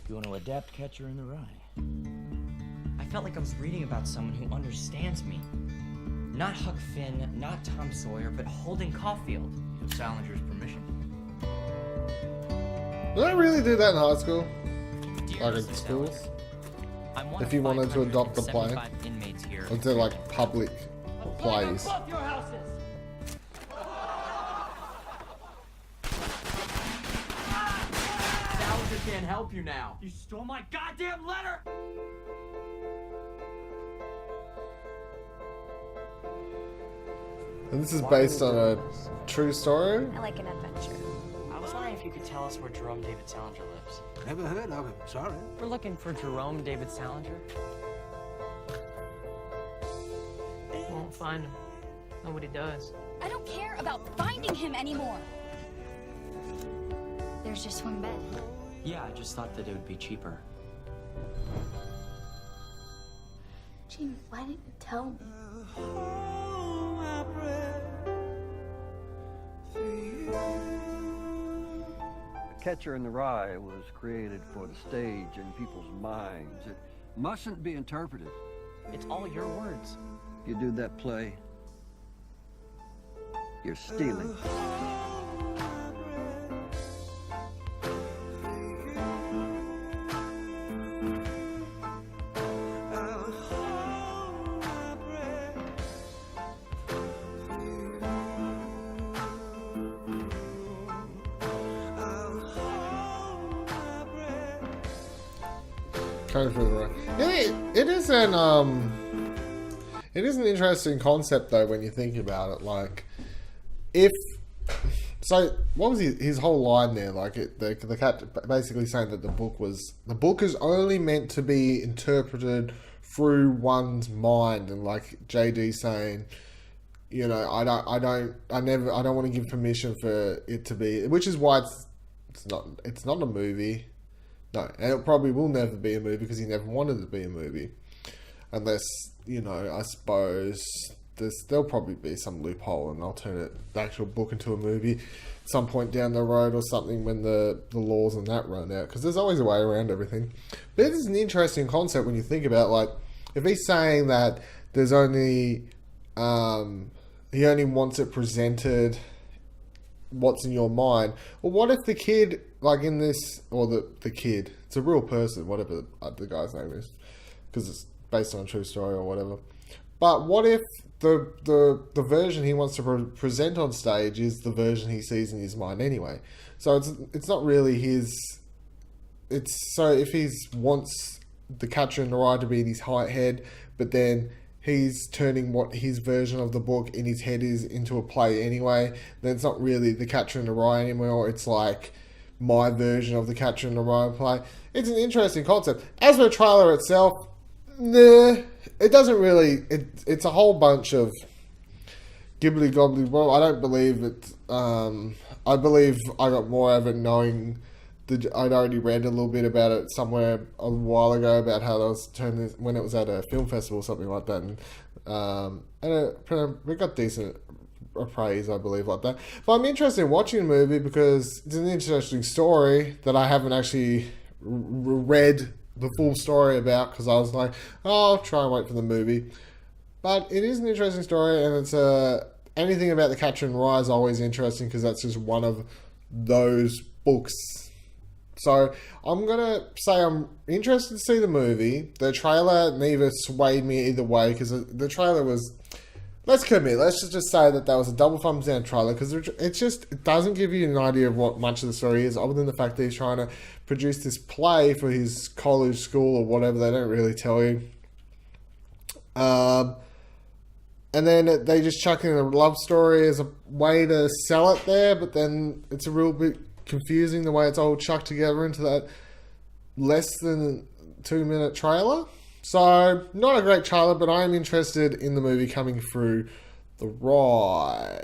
You want to adapt Catcher in the Rye? I felt like I was reading about someone who understands me. Not Huck Finn, not Tom Sawyer, but Holden Caulfield. With Salinger's permission. Did I really do that in high school? Dear Like in Mrs. schools? Salinger, I'm one If of you wanted to adopt the play? 575 inmates here. Or is it like public plays? Both your houses! Salinger can't help you now. You stole my goddamn letter! And this is based on a true story? I like an adventure. I was wondering if you could tell us where Jerome David Salinger lives. Never heard of him, sorry. We're looking for Jerome David Salinger. Won't find him. Nobody does. I don't care about finding him anymore. There's just one bed. Yeah, I just thought that it would be cheaper. Jamie, why didn't you tell me? Catcher in the Rye was created for the stage and people's minds. It mustn't be interpreted. It's all your words. If you do that play, you're stealing. Kind of right. It is an interesting concept though when you think about it. Like, if so, what was his whole line there? Like, the cat basically saying that the book is only meant to be interpreted through one's mind, and like JD saying, you know, I don't want to give permission for it to be, which is why it's not a movie. No, and it probably will never be a movie because he never wanted it to be a movie. Unless, you know, I suppose there'll probably be some loophole and they'll turn the actual book into a movie at some point down the road or something when the laws on that run out. Because there's always a way around everything. But it is an interesting concept when you think about, like, if he's saying that there's only... he only wants it presented... what's in your mind. Well, what if the kid, like in this, or the kid, it's a real person, whatever the guy's name is, because it's based on a true story or whatever. But what if the version he wants to present on stage is the version he sees in his mind anyway? So it's not really his. So if he wants the Catcher in the Rye to be in his head, but then he's turning what his version of the book in his head is into a play anyway, then it's not really the Catcher in the Rye anymore. It's like my version of the Catcher in the Rye play. It's an interesting concept. As for the trailer itself, nah, it doesn't really... It's a whole bunch of gibbly gobbly. Well, I don't believe it. I believe I got more out of it knowing... I'd already read a little bit about it somewhere a while ago about how they was turning this, when it was at a film festival or something like that, and it got decent praise, I believe, like that. But I'm interested in watching the movie because it's an interesting story that I haven't actually read the full story about, because I was like, oh, I'll try and wait for the movie. But it is an interesting story, and it's anything about the Catcher in the Rye is always interesting because that's just one of those books. So I'm going to say I'm interested to see the movie. The trailer neither swayed me either way because the trailer was... Let's just say that was a double thumbs down trailer because it doesn't give you an idea of what much of the story is other than the fact that he's trying to produce this play for his college, school or whatever. They don't really tell you. And then they just chuck in a love story as a way to sell it there, but then it's a real bit confusing the way it's all chucked together into that less than 2-minute trailer. So, not a great trailer, but I am interested in the movie coming through the Rye.